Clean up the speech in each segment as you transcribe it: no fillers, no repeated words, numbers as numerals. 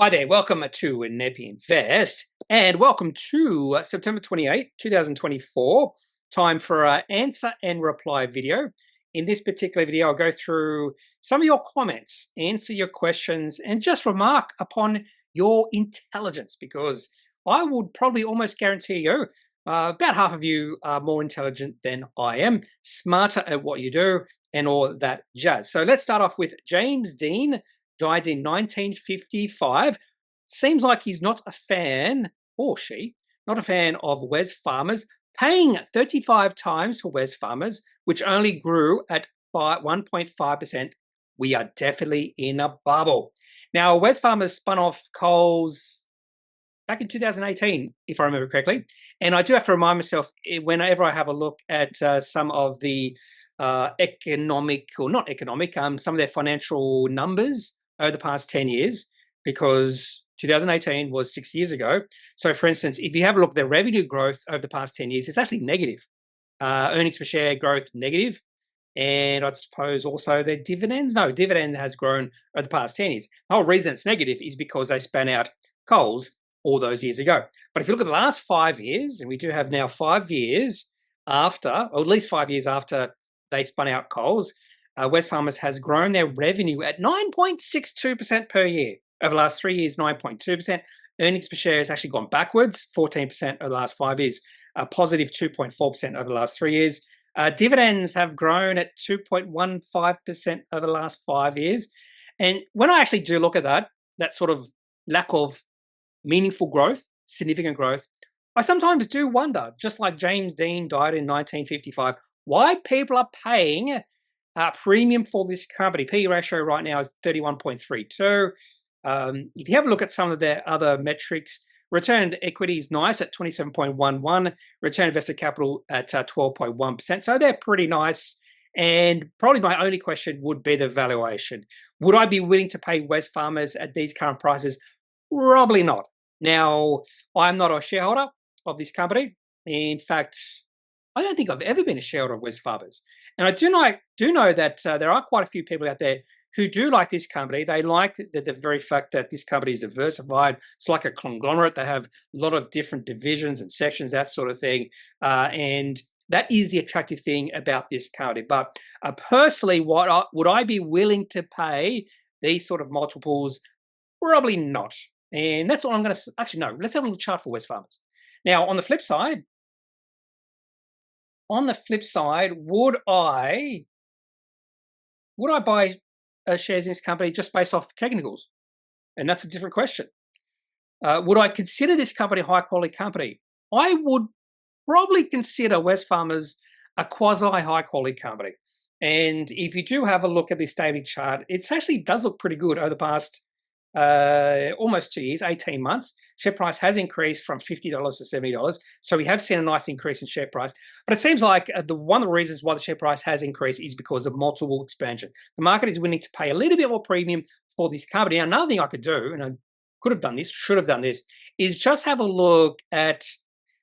Hi there, welcome to Kneppy Invest, and welcome to September 28, 2024. Time for an answer and reply video. In this particular video, I'll go through some of your comments, answer your questions, and just remark upon your intelligence, because I would probably almost guarantee you about half of you are more intelligent than I am, smarter at what you do, and all that jazz. So let's start off with James Dean. Died in 1955. Seems like he's not a fan, or she, not a fan of Wesfarmers, paying 35 times for Wesfarmers, which only grew at 1.5%. We are definitely in a bubble. Now, Wesfarmers spun off Coles back in 2018, if I remember correctly. And I do have to remind myself, whenever I have a look at some of the economic, or not economic, some of their financial numbers over the past 10 years, because 2018 was 6 years ago. So, for instance, if you have a look at their revenue growth over the past 10 years, it's actually negative. Earnings per share growth negative. And I'd suppose also their dividends. No, dividend has grown over the past 10 years. The whole reason it's negative is because they spun out Coles all those years ago. But if you look at the last 5 years, and we do have now 5 years after, or at least 5 years after they spun out Coles, Wesfarmers has grown their revenue at 9.62% per year. Over the last 3 years, 9.2%. Earnings per share has actually gone backwards, 14% over the last 5 years, positive 2.4% over the last 3 years. Dividends have grown at 2.15% over the last 5 years. And when I actually do look at that sort of lack of meaningful growth, significant growth, I sometimes do wonder, just like James Dean died in 1955, why people are paying a premium for this company. P/E ratio right now is 31.32. If you have a look at some of their other metrics, return on equity is nice at 27.11, return on invested capital at 12.1%. So they're pretty nice. And probably my only question would be the valuation. Would I be willing to pay Wesfarmers at these current prices? Probably not. Now, I'm not a shareholder of this company. In fact, I don't think I've ever been a shareholder of Wesfarmers. And I do know that there are quite a few people out there who do like this company. They like the very fact that this company is diversified. It's like a conglomerate. They have a lot of different divisions and sections, that sort of thing. And that is the attractive thing about this company. But personally, would I be willing to pay these sort of multiples? Probably not. And that's all I'm going to... Actually, no. Let's have a little chart for Wesfarmers. Now, on the flip side, would I buy shares in this company just based off technicals? And that's a different question. Would I consider this company a high-quality company? I would probably consider Wesfarmers a quasi-high-quality company. And if you do have a look at this daily chart, it actually does look pretty good over the past almost 2 years, 18 months. Share price has increased from $50 to $70. So we have seen a nice increase in share price. But it seems like one of the reasons why the share price has increased is because of multiple expansion. The market is willing to pay a little bit more premium for this company. Now, another thing I could do, and I could have done this, should have done this, is just have a look at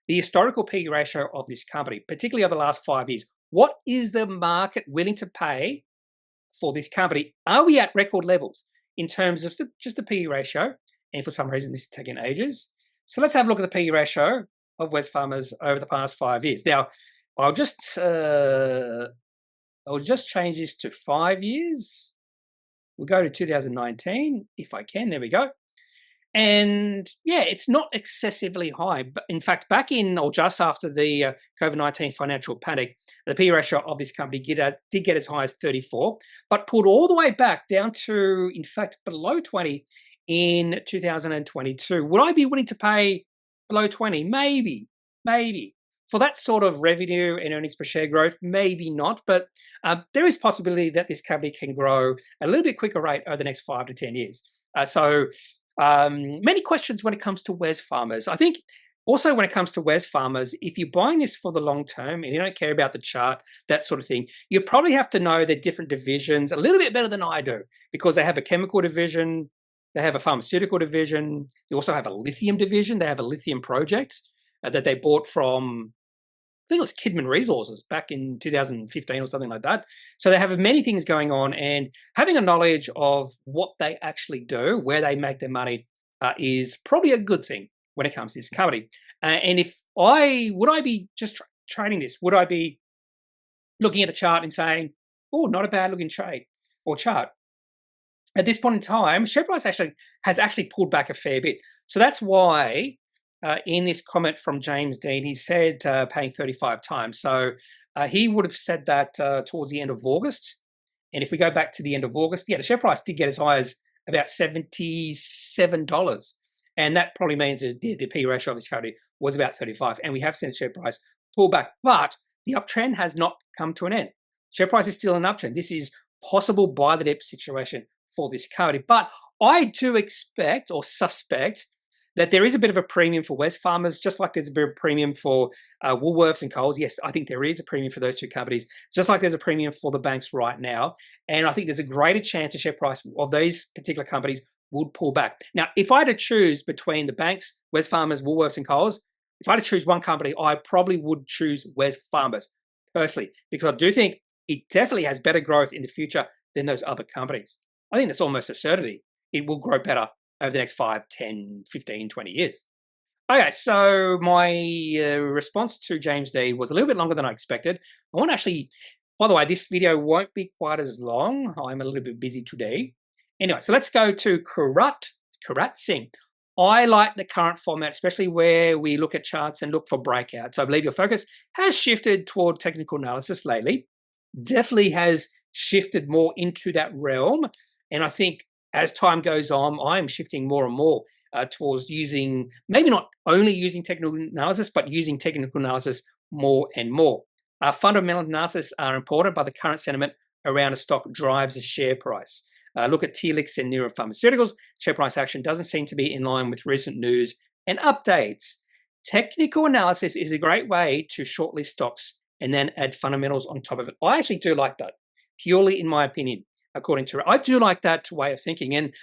the historical P/E ratio of this company, particularly over the last 5 years. What is the market willing to pay for this company? Are we at record levels in terms of just the P/E ratio? And for some reason, this is taking ages. So let's have a look at the P/E ratio of Wesfarmers over the past 5 years. Now, I'll just change this to 5 years. We'll go to 2019, if I can. There we go. And yeah, it's not excessively high. But in fact, back in, or just after the COVID-19 financial panic, the P/E ratio of this company did get as high as 34, but pulled all the way back down to, in fact, below 20 in 2022. Would I be willing to pay below 20? Maybe. For that sort of revenue and earnings per share growth, maybe not. But there is possibility that this company can grow at a little bit quicker rate over the next 5 to 10 years. Many questions when it comes to Wesfarmers. I think also when it comes to Wesfarmers, if you're buying this for the long term and you don't care about the chart, that sort of thing, you probably have to know their different divisions a little bit better than I do, because they have a chemical division, they have a pharmaceutical division, they also have a lithium division, they have a lithium project that they bought from, I think it was Kidman Resources back in 2015 or something like that. So they have many things going on, and having a knowledge of what they actually do, where they make their money, is probably a good thing when it comes to this company. And if would I be just trading this? Would I be looking at a chart and saying, oh, not a bad looking trade or chart? At this point in time, share price has actually pulled back a fair bit. So that's why in this comment from James Dean, he said paying 35 times. So he would have said that towards the end of August. And if we go back to the end of August, yeah, the share price did get as high as about $77. And that probably means that the P ratio of this company was about 35. And we have seen the share price pull back. But the uptrend has not come to an end. Share price is still an uptrend. This is possible buy the dip situation for this company. But I do expect or suspect that there is a bit of a premium for Wesfarmers, just like there's a bit of a premium for Woolworths and Coles. Yes, I think there is a premium for those two companies, just like there's a premium for the banks right now. And I think there's a greater chance the share price of those particular companies would pull back. Now, if I had to choose between the banks, Wesfarmers, Woolworths and Coles, if I had to choose one company, I probably would choose Wesfarmers personally, because I do think it definitely has better growth in the future than those other companies. I think that's almost a certainty. It will grow better over the next 5, 10, 15, 20 years. Okay, so my response to James D was a little bit longer than I expected. I want to actually, by the way, this video won't be quite as long. I'm a little bit busy today. Anyway, so let's go to KiratSingh. I like the current format, especially where we look at charts and look for breakouts. So I believe your focus has shifted toward technical analysis lately. Definitely has shifted more into that realm. And I think as time goes on, I'm shifting more and more towards using, maybe not only using technical analysis, but using technical analysis more and more. Fundamental analysis are important, but the current sentiment around a stock drives the share price. Look at Telix and Neuropharmaceuticals. Share price action doesn't seem to be in line with recent news and updates. Technical analysis is a great way to shortlist stocks and then add fundamentals on top of it. I actually do like that, purely in my opinion, according to I do like that way of thinking. And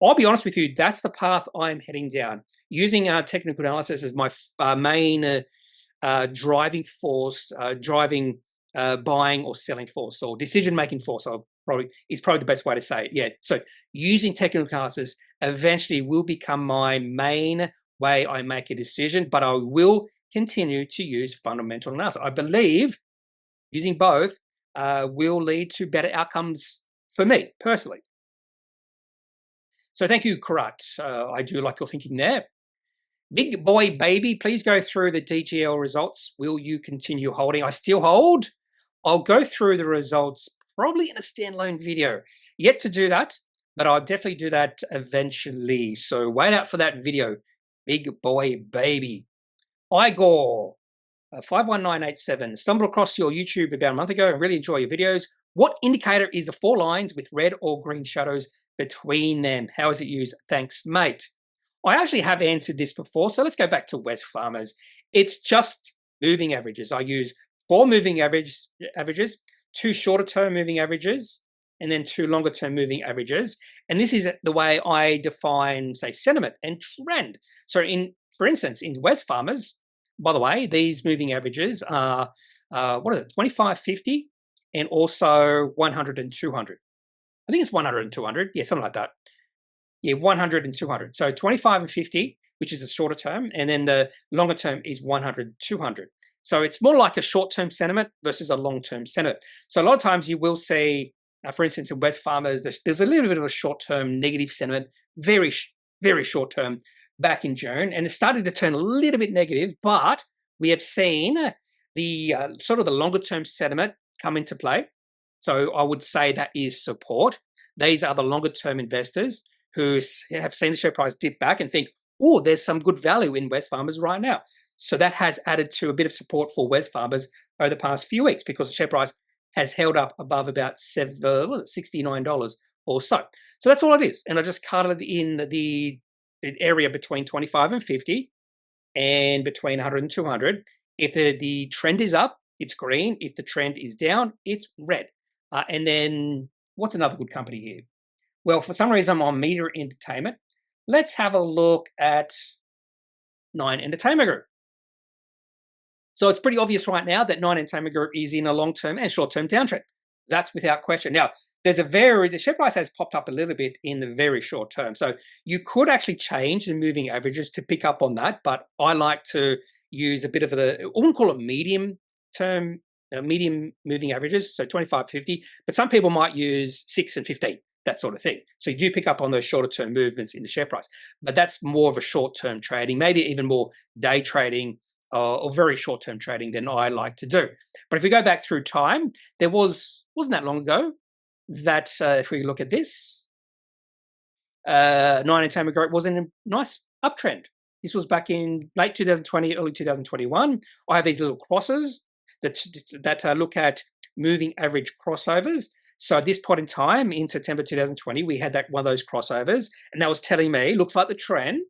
I'll be honest with you, that's the path I'm heading down, using technical analysis as my main driving force, driving buying or selling force, or decision-making force. Is probably the best way to say it. Yeah. So using technical analysis eventually will become my main way I make a decision, but I will continue to use fundamental analysis. I believe using both will lead to better outcomes for me personally. So thank you, Kirat. I do like your thinking there. Big boy baby, please go through the DGL results. Will you continue holding? I still hold. I'll go through the results probably in a standalone video. Yet to do that, but I'll definitely do that eventually. So wait out for that video. Big boy baby. Igor 51987 stumbled across your YouTube about a month ago and really enjoy your videos. What indicator is the 4 lines with red or green shadows between them? How is it used? Thanks, mate. I actually have answered this before, so let's go back to Wesfarmers. It's just moving averages. I use 4 moving averages, 2 shorter term moving averages, and then 2 longer term moving averages. And this is the way I define, say, sentiment and trend. So for instance, in Wesfarmers, by the way, these moving averages are, 25, 50, and also 100 and 200. I think it's 100 and 200. Yeah, something like that. Yeah, 100 and 200. So 25 and 50, which is a shorter term, and then the longer term is 100, 200. So it's more like a short-term sentiment versus a long-term sentiment. So a lot of times you will see, for instance, in Wesfarmers, there's a little bit of a short-term negative sentiment, very short-term back in June, and it started to turn a little bit negative, but we have seen the sort of the longer-term sentiment come into play. So I would say that is support. These are the longer-term investors who have seen the share price dip back and think, oh, there's some good value in Wesfarmers right now. So that has added to a bit of support for Wesfarmers over the past few weeks because the share price has held up above about $69 or so. So that's all it is. And I just cut it in the area between 25 and 50 and between 100 and 200. If the trend is up, it's green. If the trend is down, it's red. And then what's another good company here? Well, for some reason, I'm on Media Entertainment. Let's have a look at Nine Entertainment Group. So it's pretty obvious right now that Nine Entertainment Group is in a long-term and short-term downtrend. That's without question. Now, the share price has popped up a little bit in the very short term. So you could actually change the moving averages to pick up on that, but I like to use a bit of I wouldn't call it medium term, medium moving averages, so 25, 50, but some people might use 6 and 15, that sort of thing. So you do pick up on those shorter term movements in the share price, but that's more of a short term trading, maybe even more day trading or very short term trading than I like to do. But if we go back through time, wasn't that long ago that if we look at this, 9 Group was in a nice uptrend. This was back in late 2020, early 2021. I have these little crosses that look at moving average crossovers. So at this point in time, in September 2020, we had one of those crossovers, and that was telling me, looks like the trend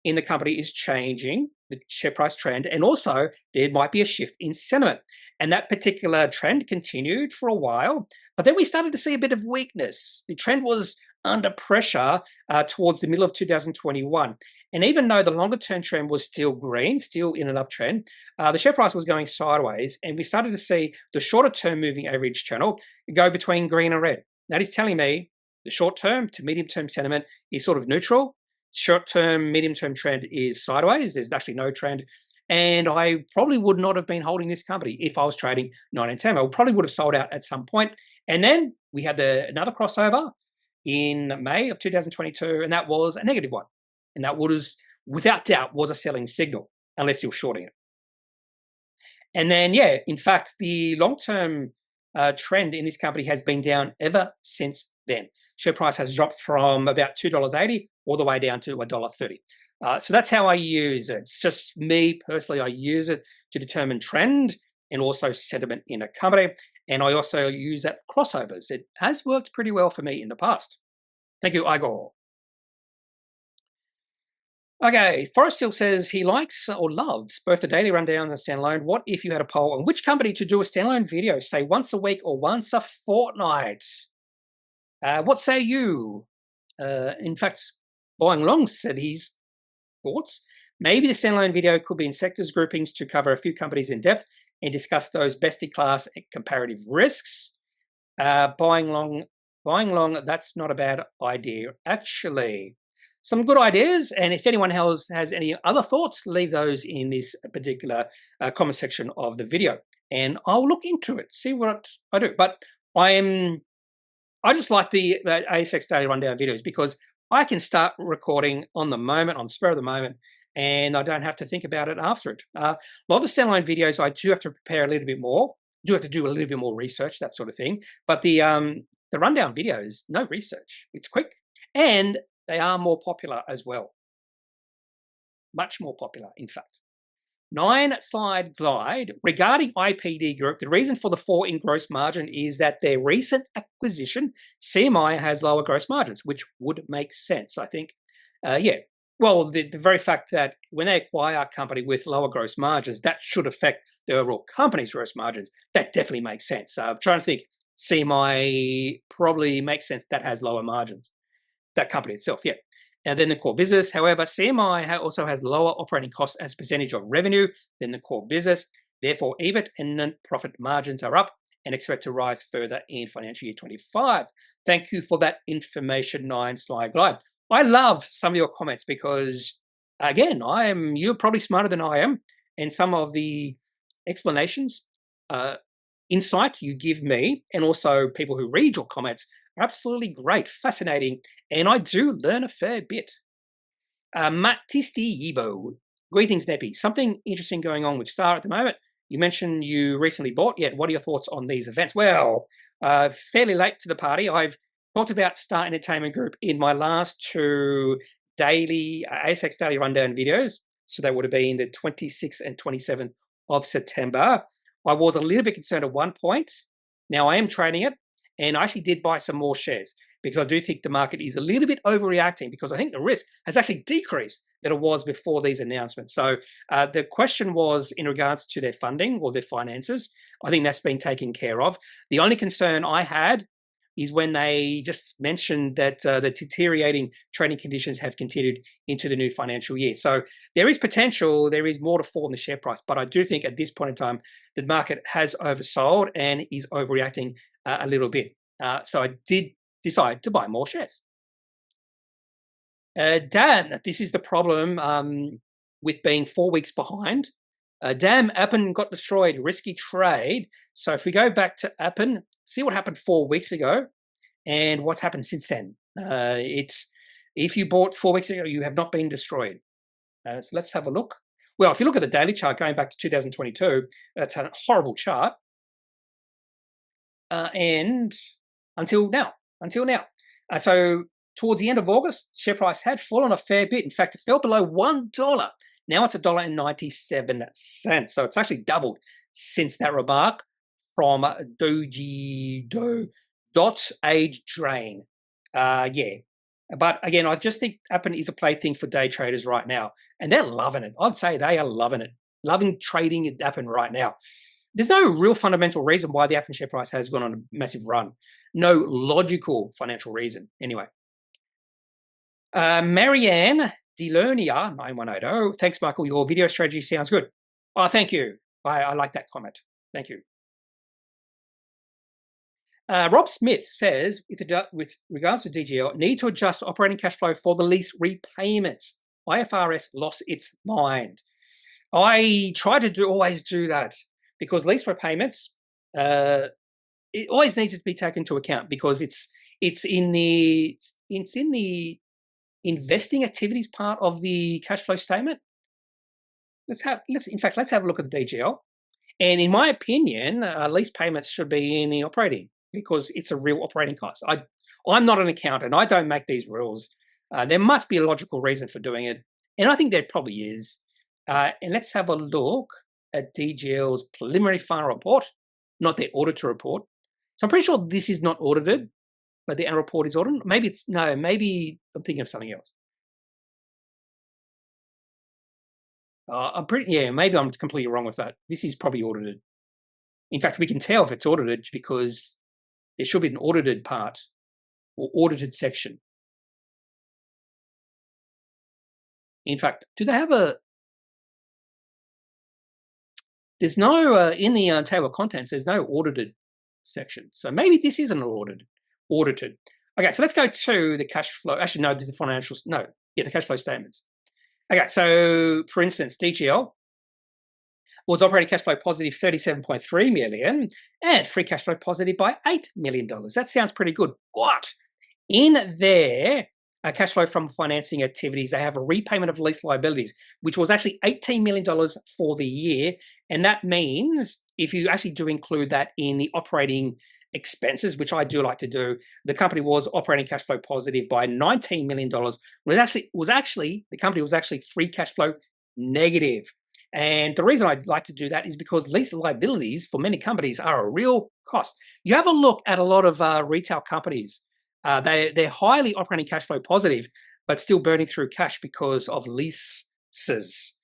in the company is changing, the share price trend, and also there might be a shift in sentiment. And that particular trend continued for a while, but then we started to see a bit of weakness. The trend was under pressure towards the middle of 2021. And even though the longer term trend was still green, still in an uptrend, the share price was going sideways, and we started to see the shorter term moving average channel go between green and red. That is telling me the short term to medium term sentiment is sort of neutral. Short term, medium term trend is sideways. There's actually no trend. And I probably would not have been holding this company if I was trading 9 and 10. I probably would have sold out at some point. And then we had another crossover in May of 2022, and that was a negative one. And that was, without doubt, was a selling signal, unless you're shorting it. And then, yeah, in fact, the long-term trend in this company has been down ever since then. Share price has dropped from about $2.80 all the way down to $1.30. So that's how I use it. It's just me personally. I use it to determine trend and also sentiment in a company. And I also use that crossovers. It has worked pretty well for me in the past. Thank you, Igor. Okay, Forrest Hill says he likes or loves both the daily rundown and the standalone. What if you had a poll on which company to do a standalone video, say once a week or once a fortnight? What say you? In fact, Buying Long said his thoughts. Maybe the standalone video could be in sectors groupings to cover a few companies in depth and discuss those best-in-class comparative risks. Buying long, that's not a bad idea, actually. Some good ideas, and if anyone else has any other thoughts, leave those in this particular comment section of the video, and I'll look into it, see what I do. But I just like the ASX Daily Rundown videos because I can start recording on the moment, on spur of the moment, and I don't have to think about it after it. A lot of the standalone videos, I do have to prepare a little bit more, do have to do a little bit more research, that sort of thing. But the rundown videos, no research. It's quick, and they are more popular as well. Much more popular, in fact. 9-slide glide. Regarding IPD Group, the reason for the fall in gross margin is that their recent acquisition, CMI, has lower gross margins, which would make sense, I think. Yeah. Well, the very fact that when they acquire a company with lower gross margins, that should affect the overall company's gross margins. That definitely makes sense. I'm trying to think. CMI probably makes sense that has lower margins. That company itself, yeah. And then the core business, however, CMI also has lower operating costs as a percentage of revenue than the core business. Therefore, EBIT and net profit margins are up and expect to rise further in financial year 25. Thank you for that information, 9-slide glide. I love some of your comments because, again, you're probably smarter than I am, and some of the explanations, insight you give me, and also people who read your comments are absolutely great, fascinating, and I do learn a fair bit. Matisti Yibo, greetings, Kneppy. Something interesting going on with Star at the moment. You mentioned you recently bought. Yet, what are your thoughts on these events? Well, fairly late to the party. I've talked about Star Entertainment Group in my last two daily ASX Daily Rundown videos. So that would have been the 26th and 27th of September. I was a little bit concerned at one point. Now I am trading it, and I actually did buy some more shares because I do think the market is a little bit overreacting because I think the risk has actually decreased than it was before these announcements. So the question was in regards to their funding or their finances. I think that's been taken care of. The only concern I had is when they just mentioned that the deteriorating trading conditions have continued into the new financial year. So there is potential, there is more to fall in the share price, but I do think at this point in time, the market has oversold and is overreacting a little bit. So I did decide to buy more shares. Damn, this is the problem with being 4 weeks behind. Damn, Appen got destroyed. Risky trade. So if we go back to Appen, see what happened 4 weeks ago and what's happened since then. If you bought 4 weeks ago, you have not been destroyed. So let's have a look. Well, if you look at the daily chart going back to 2022, that's a horrible chart. And until now. So towards the end of August, share price had fallen a fair bit. In fact, it fell below $1. Now it's $1.97. So it's actually doubled since that remark from Doge.age drain. Yeah. But again, I just think Appen is a plaything for day traders right now. And they're loving it. I'd say they are loving it. Loving trading at Appen right now. There's no real fundamental reason why the Appen share price has gone on a massive run. No logical financial reason, anyway. Marianne Delernia 9180. Thanks, Michael. Your video strategy sounds good. Oh, thank you. I like that comment. Thank you. Rob Smith says, with regards to DGL, need to adjust operating cash flow for the lease repayments. IFRS lost its mind. I try to always do that because lease repayments, it always needs to be taken into account because it's in the investing activities part of the cash flow statement. Let's have a look at the DGL. And in my opinion, lease payments should be in the operating because it's a real operating cost. I'm not an accountant. I don't make these rules. There must be a logical reason for doing it. And I think there probably is. And let's have a look at DGL's preliminary final report, not their auditor report. So I'm pretty sure this is not audited, but the annual report is audited. Maybe I'm thinking of something else. Maybe I'm completely wrong with that. This is probably audited. In fact, we can tell if it's audited because there should be an audited part or audited section. In fact, do they have there's no, in the table of contents, there's no audited section. So maybe this isn't audited. Okay, so let's go to the cash flow. Actually, no, the financials. No, yeah, the cash flow statements. Okay, so for instance, DGL was operating cash flow positive 37.3 million and free cash flow positive by $8 million. That sounds pretty good. What? In their cash flow from financing activities, they have a repayment of lease liabilities, which was actually $18 million for the year. And that means if you actually do include that in the operating expenses, which I do like to do, the company was operating cash flow positive by $19 million. The company was actually free cash flow negative. And the reason I'd like to do that is because lease liabilities for many companies are a real cost. You have a look at a lot of retail companies. They're highly operating cash flow positive, but still burning through cash because of leases.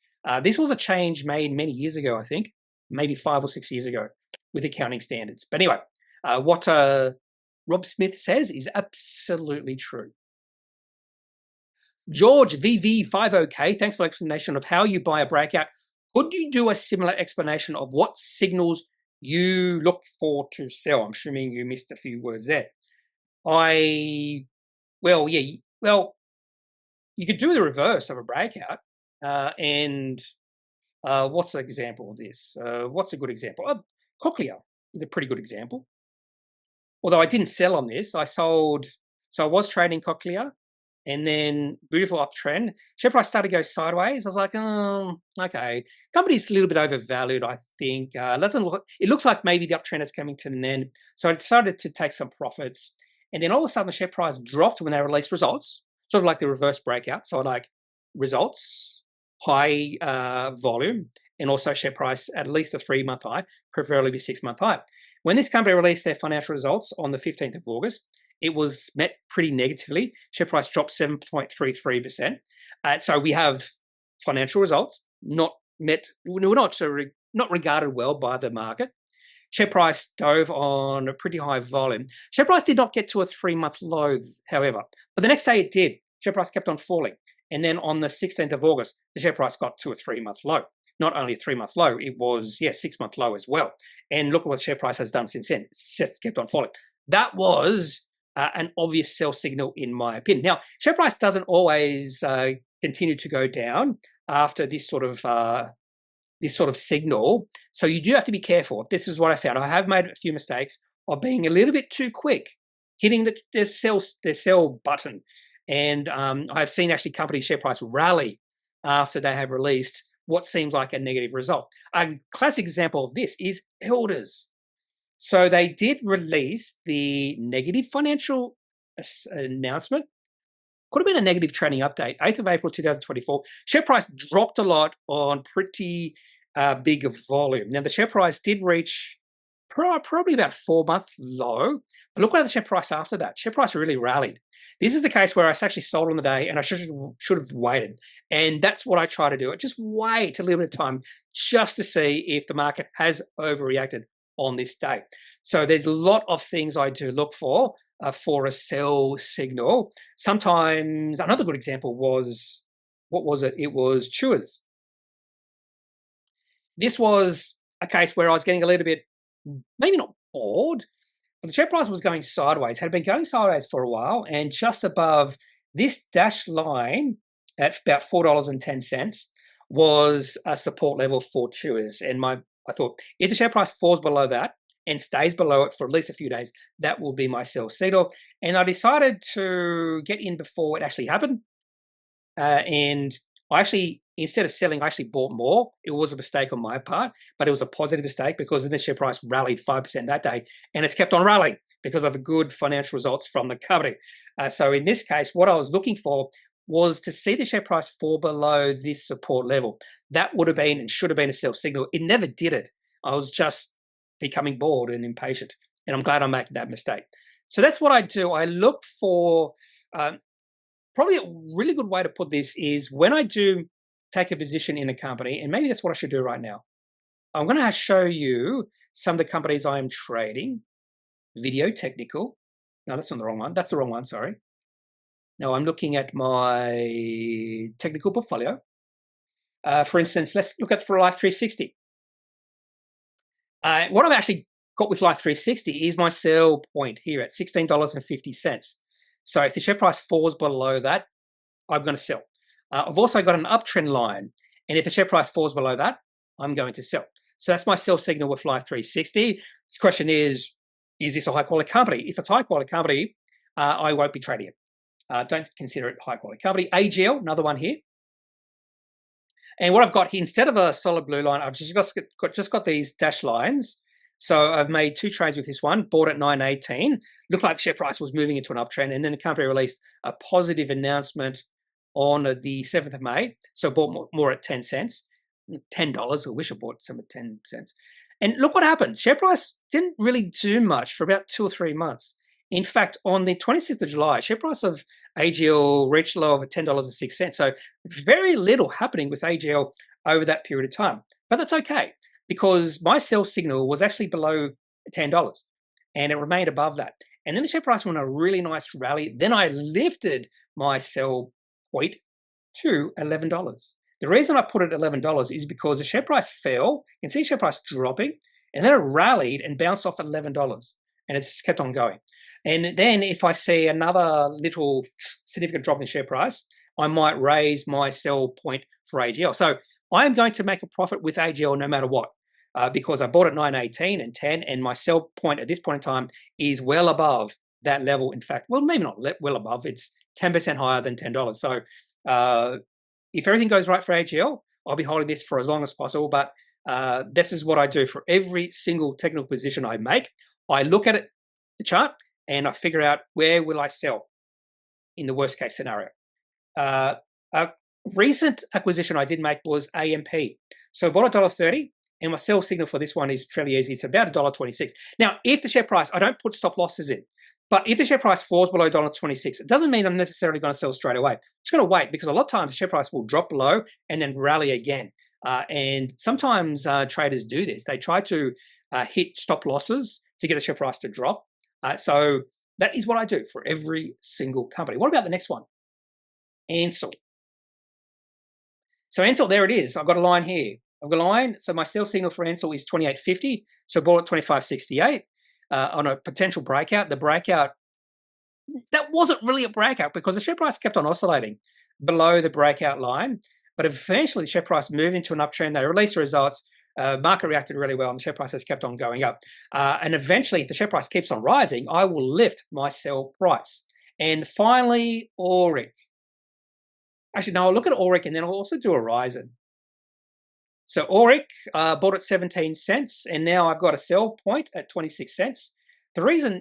This was a change made many years ago, I think, maybe 5 or 6 years ago with accounting standards. But anyway, what Rob Smith says is absolutely true. George VV50K, thanks for the explanation of how you buy a breakout. Could you do a similar explanation of what signals you look for to sell? I'm assuming you missed a few words there. You could do the reverse of a breakout. What's the example of this? What's a good example? Cochlear is a pretty good example. Although I didn't sell on this, I sold. So I was trading Cochlear, and then beautiful uptrend. Share price started to go sideways. I was like, okay. Company's a little bit overvalued, I think. It looks like maybe the uptrend is coming to an end. So I decided to take some profits. And then all of a sudden, the share price dropped when they released results, sort of like the reverse breakout. So like results, high volume, and also share price at least a 3-month high, preferably a 6-month high. When this company released their financial results on the 15th of August, it was met pretty negatively. Share price dropped 7.33%. So we have financial results not regarded well by the market. Share price dove on a pretty high volume. Share price did not get to a 3-month low, however. But the next day it did. Share price kept on falling. And then on the 16th of August, the share price got to a 3-month low. Not only a 3-month low, it was, 6-month low as well. And look at what the share price has done since then. It's just kept on falling. That was an obvious sell signal in my opinion. Now, share price doesn't always continue to go down after this sort of signal. So you do have to be careful. This is what I found. I have made a few mistakes of being a little bit too quick, hitting the sell button. And I've seen actually companies' share price rally after they have released what seems like a negative result. A classic example of this is Elders. So they did release the negative financial announcement. Could have been a negative trading update, 8th of April 2024. Share price dropped a lot on pretty big volume. Now, the share price did reach probably about 4-month low. But look at the share price after that. Share price really rallied. This is the case where I actually sold on the day and I should have waited. And that's what I try to do. I just wait a little bit of time just to see if the market has overreacted on this day. So there's a lot of things I do look for a sell signal. Sometimes another good example was, what was it? It was Chewers. This was a case where I was getting a little bit, maybe not bored, but the share price was going sideways, had been going sideways for a while, and just above this dashed line at about $4.10 was a support level for Chewers. And I thought, if the share price falls below that and stays below it for at least a few days, that will be my sell signal. And I decided to get in before it actually happened. And I actually, instead of selling, I actually bought more. It was a mistake on my part, but it was a positive mistake because then the share price rallied 5% that day, and it's kept on rallying because of the good financial results from the company. So in this case, what I was looking for was to see the share price fall below this support level. That would have been and should have been a sell signal. It never did it. I was just becoming bored and impatient, and I'm glad I'm making that mistake. So that's what I do. I look for, probably a really good way to put this is when I do take a position in a company, and maybe that's what I should do right now. I'm going to show you some of the companies I am trading. Video technical. No, that's not the wrong one. That's the wrong one, sorry. No, I'm looking at my technical portfolio. For instance, let's look at for Life 360. What I've actually got with Life 360 is my sell point here at $16.50. So if the share price falls below that, I'm going to sell. I've also got an uptrend line, and if the share price falls below that, I'm going to sell. So that's my sell signal with Life 360. This question is this a high-quality company? If it's a high-quality company, I won't be trading it. Don't consider it a high-quality company. AGL, another one here. And what I've got here, instead of a solid blue line, I've just got these dashed lines. So I've made 2 trades with this one, bought at 9.18. Looked like the share price was moving into an uptrend, and then the company released a positive announcement on the 7th of May. So I bought more at 10 cents, $10. I wish I bought some at 10 cents. And look what happened. Share price didn't really do much for about 2 or 3 months. In fact, on the 26th of July, share price of AGL reached a low of $10.06. So very little happening with AGL over that period of time. But that's okay, because my sell signal was actually below $10 and it remained above that. And then the share price went on a really nice rally. Then I lifted my sell point to $11. The reason I put it at $11 is because the share price fell. You can see share price dropping, and then it rallied and bounced off at $11, and it's just kept on going. And then if I see another little significant drop in the share price, I might raise my sell point for AGL. So I am going to make a profit with AGL no matter what, because I bought at 9.18 and 10, and my sell point at this point in time is well above that level. In fact, well, maybe not well above. It's 10% higher than $10. So if everything goes right for AGL, I'll be holding this for as long as possible. But this is what I do for every single technical position I make. I look at the chart, and I figure out where will I sell in the worst case scenario. A recent acquisition I did make was AMP. So I bought $1.30, and my sell signal for this one is fairly easy. It's about $1.26. Now, if the share price, I don't put stop losses in, but if the share price falls below $1.26, it doesn't mean I'm necessarily going to sell straight away. I'm just going to wait, because a lot of times the share price will drop below and then rally again. And sometimes traders do this. They try to hit stop losses to get the share price to drop. So that is what I do for every single company. What about the next one? Ansell. So Ansell, there it is. I've got a line here. I've got a line. So my sell signal for Ansell is 28.50. So I bought at 25.68. on a potential breakout. The breakout, that wasn't really a breakout because the share price kept on oscillating below the breakout line. But eventually, the share price moved into an uptrend. They released the results. Market reacted really well, and the share price has kept on going up. And eventually, if the share price keeps on rising, I will lift my sell price. And finally, Auric. Actually, no, I'll look at Auric, and then I'll also do Horizon. So Auric bought at 17 cents, and now I've got a sell point at 26 cents. The reason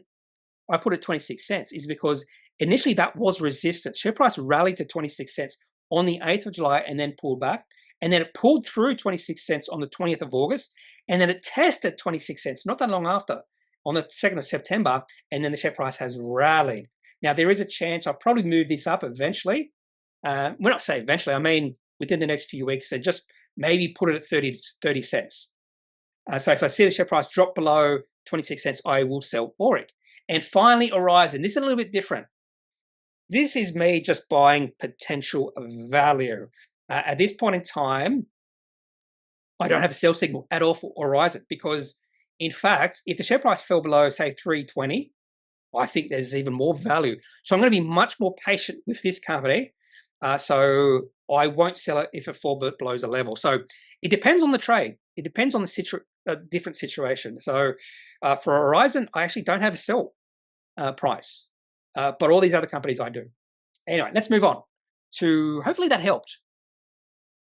I put it 26 cents is because initially that was resistance. Share price rallied to 26 cents on the 8th of July and then pulled back. And then it pulled through 26 cents on the 20th of August. And then it tested 26 cents not that long after on the 2nd of September. And then the share price has rallied. Now, there is a chance I'll probably move this up eventually. When I say eventually, I mean within the next few weeks. And just maybe put it at 30 cents. So if I see the share price drop below 26 cents, I will sell Auric. And finally, Horizon. This is a little bit different. This is me just buying potential value. At this point in time, I don't have a sell signal at all for Horizon because, in fact, if the share price fell below, say, 320, I think there's even more value. So I'm going to be much more patient with this company. So I won't sell it if it falls below the level. So it depends on the trade. It depends on the different situation. So for Horizon, I actually don't have a sell price. But all these other companies I do. Anyway, let's move on to, hopefully that helped.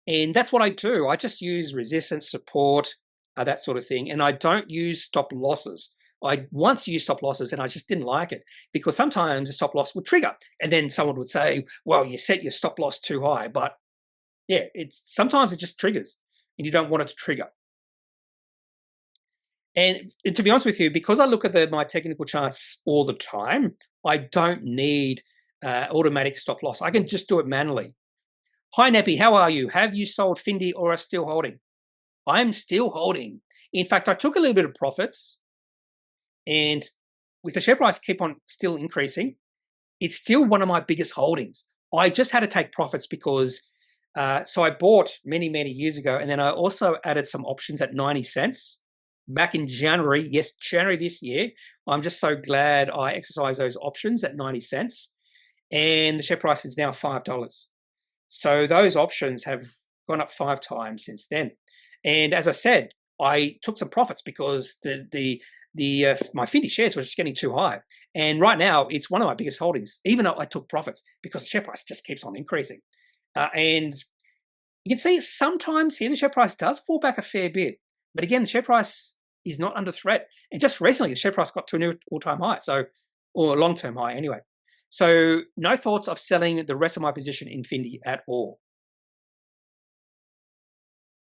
And that's what I do. I just use resistance, support, that sort of thing. And I don't use stop losses. I once used stop losses and I just didn't like it because sometimes a stop loss would trigger. And then someone would say, well, you set your stop loss too high. But yeah, sometimes it just triggers and you don't want it to trigger. And to be honest with you, because I look at my technical charts all the time, I don't need automatic stop loss. I can just do it manually. Hi, Kneppy, how are you? Have you sold Findi or are still holding? I'm still holding. In fact, I took a little bit of profits. And with the share price keep on still increasing, it's still one of my biggest holdings. I just had to take profits because, so I bought many, many years ago. And then I also added some options at 90 cents. Back in January, yes, January this year. I'm just so glad I exercised those options at 90 cents. And the share price is now $5. So those options have gone up 5 times since then. And as I said, I took some profits because my Findi shares were just getting too high. And right now, it's one of my biggest holdings, even though I took profits because the share price just keeps on increasing. And you can see sometimes here the share price does fall back a fair bit. But again, the share price is not under threat. And just recently, the share price got to a new all-time high, or a long-term high anyway. So no thoughts of selling the rest of my position in Findi at all.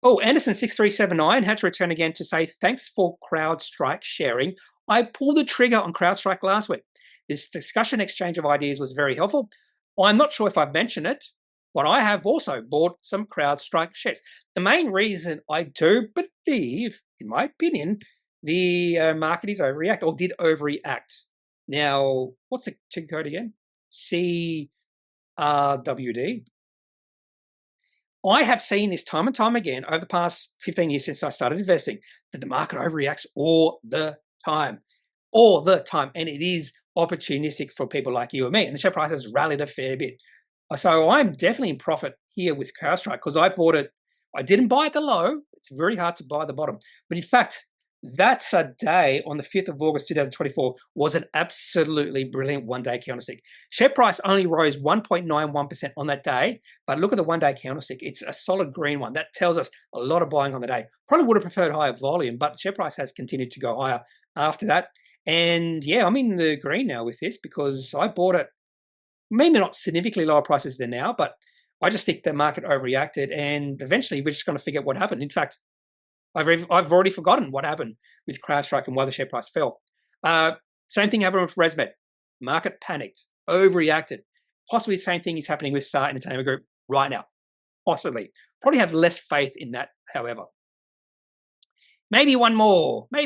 Oh, Anderson6379 had to return again to say, thanks for Crowdstrike sharing. I pulled the trigger on Crowdstrike last week. This discussion exchange of ideas was very helpful. I'm not sure if I've mentioned it, but I have also bought some Crowdstrike shares. The main reason I do believe, in my opinion, the market is overreact or did overreact. Now, what's the ticker code again? CRWD. I have seen this time and time again over the past 15 years since I started investing that the market overreacts all the time. All the time. And it is opportunistic for people like you and me. And the share price has rallied a fair bit. So I'm definitely in profit here with Crowdstrike because I bought it. I didn't buy at the low. It's very hard to buy the bottom. But in fact, that day on the 5th of August 2024 was an absolutely brilliant one-day candlestick. Share price only rose 1.91% on that day, but look at the one-day candlestick. It's a solid green one. That tells us a lot of buying on the day. Probably would have preferred higher volume, but the share price has continued to go higher after that. And yeah, I'm in the green now with this because I bought it maybe not significantly lower prices than now, but I just think the market overreacted and eventually we're just going to figure out what happened. In fact, I've already forgotten what happened with CrowdStrike and why the share price fell. Same thing happened with ResMed. Market panicked, overreacted. Possibly the same thing is happening with Star Entertainment Group right now. Possibly. Probably have less faith in that, however. Maybe one more. I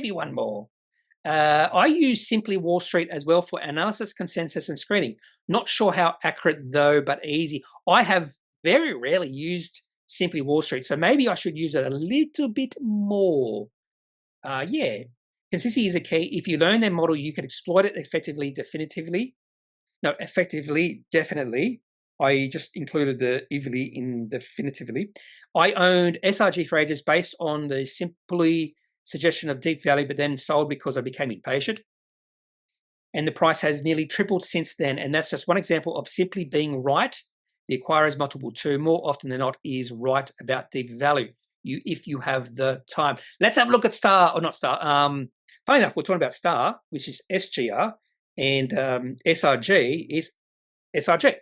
use SimplyWallStreet as well for analysis, consensus, and screening. Not sure how accurate though, but easy. I have very rarely used SimplyWallStreet, so maybe I should use it a little bit more. Yeah, Consistency is a key. If you learn their model, you can exploit it effectively, definitely. I just included the evilly in definitively. I owned SRG for ages based on the simply suggestion of deep value, but then sold because I became impatient. And the price has nearly tripled since then. And that's just one example of simply being right. The acquirer's multiple 2 more often than not is right about deep value. If you have the time. Let's have a look at Star, or not Star. Funny enough, we're talking about Star, which is SGR, and SRG is SRG.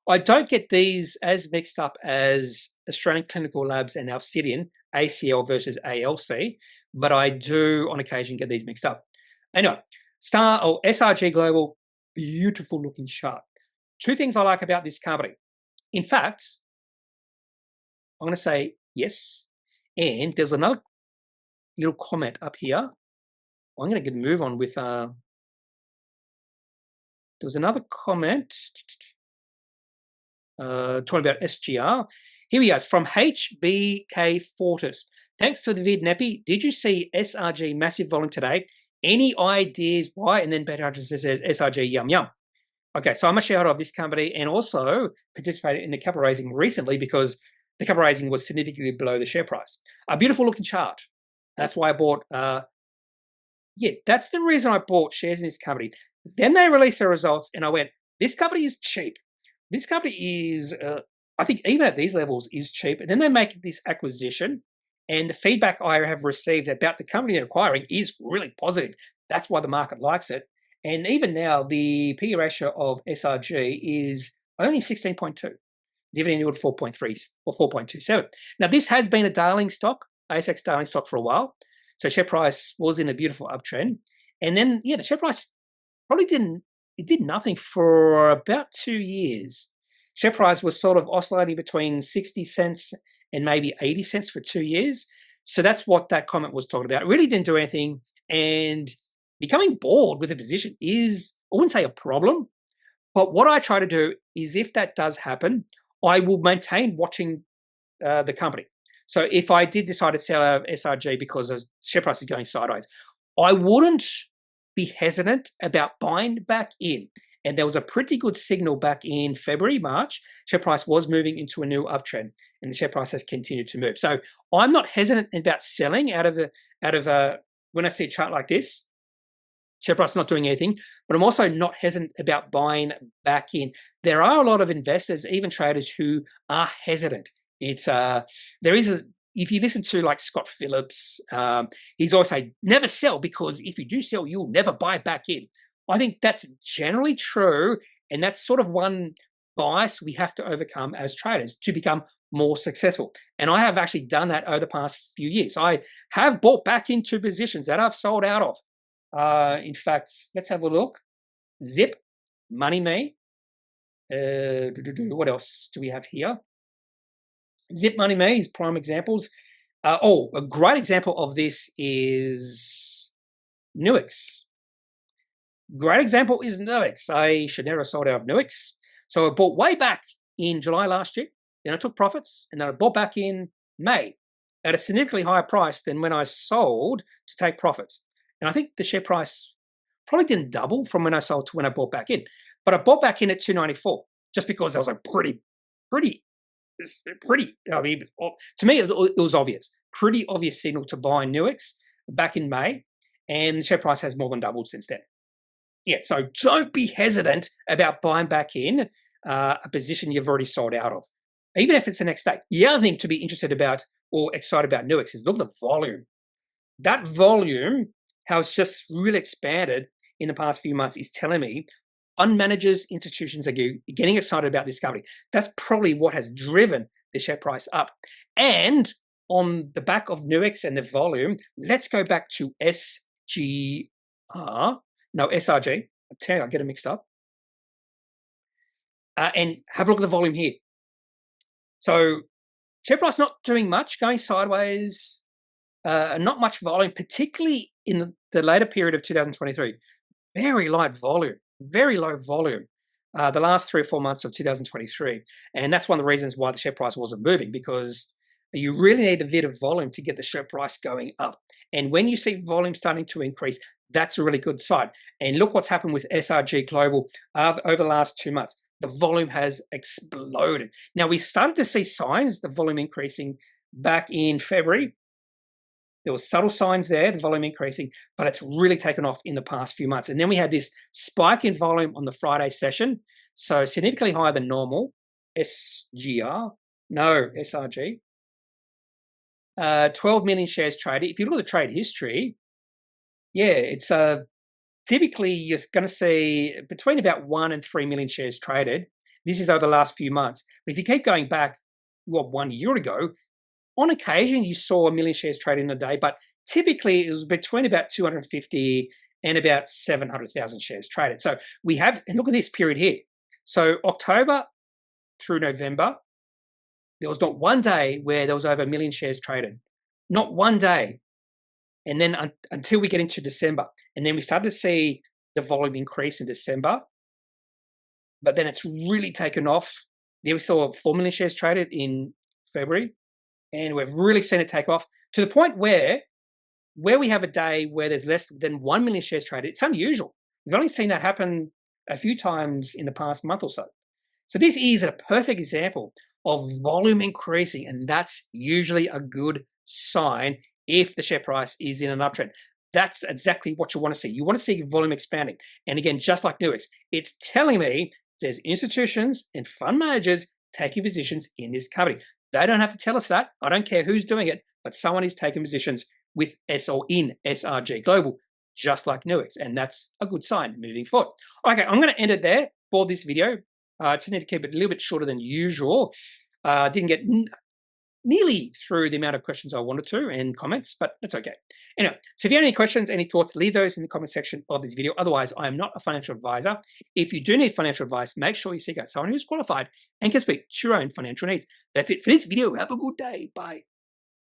I don't get these as mixed up as Australian Clinical Labs and Alcidion, ACL versus ALC, but I do on occasion get these mixed up. Anyway, Star or SRG Global, beautiful looking chart. 2 things I like about this company. In fact, I'm going to say yes, and there's another little comment up here. I'm going to move on with, there was another comment talking about SGR. Here we go. It's from HBK Fortis. Thanks to the vid, Kneppy. Did you see SRG massive volume today? Any ideas why? And then Better says SRG yum yum. Okay, so I'm a shareholder of this company and also participated in the capital raising recently because the capital raising was significantly below the share price. A beautiful looking chart. That's why I bought, that's the reason I bought shares in this company. Then they released their results and I went, this company is cheap. This company is, I think even at these levels is cheap. And then they make this acquisition and the feedback I have received about the company they're acquiring is really positive. That's why the market likes it. And even now, the PE ratio of SRG is only 16.2. Dividend yield 4.3 or 4.27. Now, this has been a darling stock, ASX darling stock for a while. So share price was in a beautiful uptrend. And then, the share price probably did nothing for about 2 years. Share price was sort of oscillating between 60 cents and maybe 80 cents for 2 years. So that's what that comment was talking about. It really didn't do anything. And becoming bored with a position is, I wouldn't say a problem, but what I try to do is if that does happen, I will maintain watching the company. So if I did decide to sell out of SRG because the share price is going sideways, I wouldn't be hesitant about buying back in. And there was a pretty good signal back in February, March. Share price was moving into a new uptrend, and the share price has continued to move. So I'm not hesitant about selling out of when I see a chart like this. Share price not doing anything, but I'm also not hesitant about buying back in. There are a lot of investors, even traders, who are hesitant. It's if you listen to like Scott Phillips, he's always saying never sell because if you do sell, you'll never buy back in. I think that's generally true, and that's sort of one bias we have to overcome as traders to become more successful. And I have actually done that over the past few years. I have bought back into positions that I've sold out of. In fact, let's have a look. Zip, MoneyMe. What else do we have here? Zip, MoneyMe is prime examples. A great example of this is Nuix. Great example is Nuix. I should never have sold out of Nuix. So I bought way back in July last year. Then I took profits, and then I bought back in May at a significantly higher price than when I sold to take profits. And I think the share price probably didn't double from when I sold to when I bought back in. But I bought back in at 294 just because that was a pretty, I mean, to me, it was obvious. Pretty obvious signal to buy Nuix back in May. And the share price has more than doubled since then. Yeah, so don't be hesitant about buying back in a position you've already sold out of, even if it's the next day. The other thing to be interested about or excited about Nuix is look at the volume. That volume, how it's just really expanded in the past few months, is telling me fund managers, institutions are getting excited about this company. That's probably what has driven the share price up. And on the back of Nuix and the volume, let's go back to SRG. I tell you, I get it mixed up. And have a look at the volume here. So share price not doing much, going sideways, not much volume, particularly in the later period of 2023. Very light volume, very low volume. The last 3 or 4 months of 2023. And that's one of the reasons why the share price wasn't moving, because you really need a bit of volume to get the share price going up. And when you see volume starting to increase, that's a really good sign. And look what's happened with SRG Global over the last 2 months. The volume has exploded. Now, we started to see signs, the volume increasing back in February. There were subtle signs there, the volume increasing, but it's really taken off in the past few months. And then we had this spike in volume on the Friday session, so significantly higher than normal. SRG. 12 million shares traded. If you look at the trade history, yeah, it's typically you're going to see between about 1 and 3 million shares traded. This is over the last few months. But if you keep going back, 1 year ago, on occasion you saw 1 million shares traded in a day, but typically it was between about 250 and about 700,000 shares traded. So we have, and look at this period here. So October through November, there was not one day where there was over 1 million shares traded. Not one day. And then until we get into December. And then we started to see the volume increase in December. But then it's really taken off. There we saw 4 million shares traded in February. And we've really seen it take off to the point where we have a day where there's less than 1 million shares traded. It's unusual. We've only seen that happen a few times in the past month or so. So this is a perfect example of volume increasing, and that's usually a good sign if the share price is in an uptrend. That's exactly what you want to see. You want to see volume expanding. And again, just like Nuix, it's telling me there's institutions and fund managers taking positions in this company. They don't have to tell us that. I don't care who's doing it, but someone is taking positions with in SRG Global, just like Nuix, and that's a good sign moving forward. Okay, I'm going to end it there for this video. I just need to keep it a little bit shorter than usual. Didn't get nearly through the amount of questions I wanted to and comments, but that's okay. Anyway, so if you have any questions, any thoughts, leave those in the comment section of this video. Otherwise, I am not a financial advisor. If you do need financial advice, make sure you seek out someone who's qualified and can speak to your own financial needs. That's it for this video. Have a good day. Bye.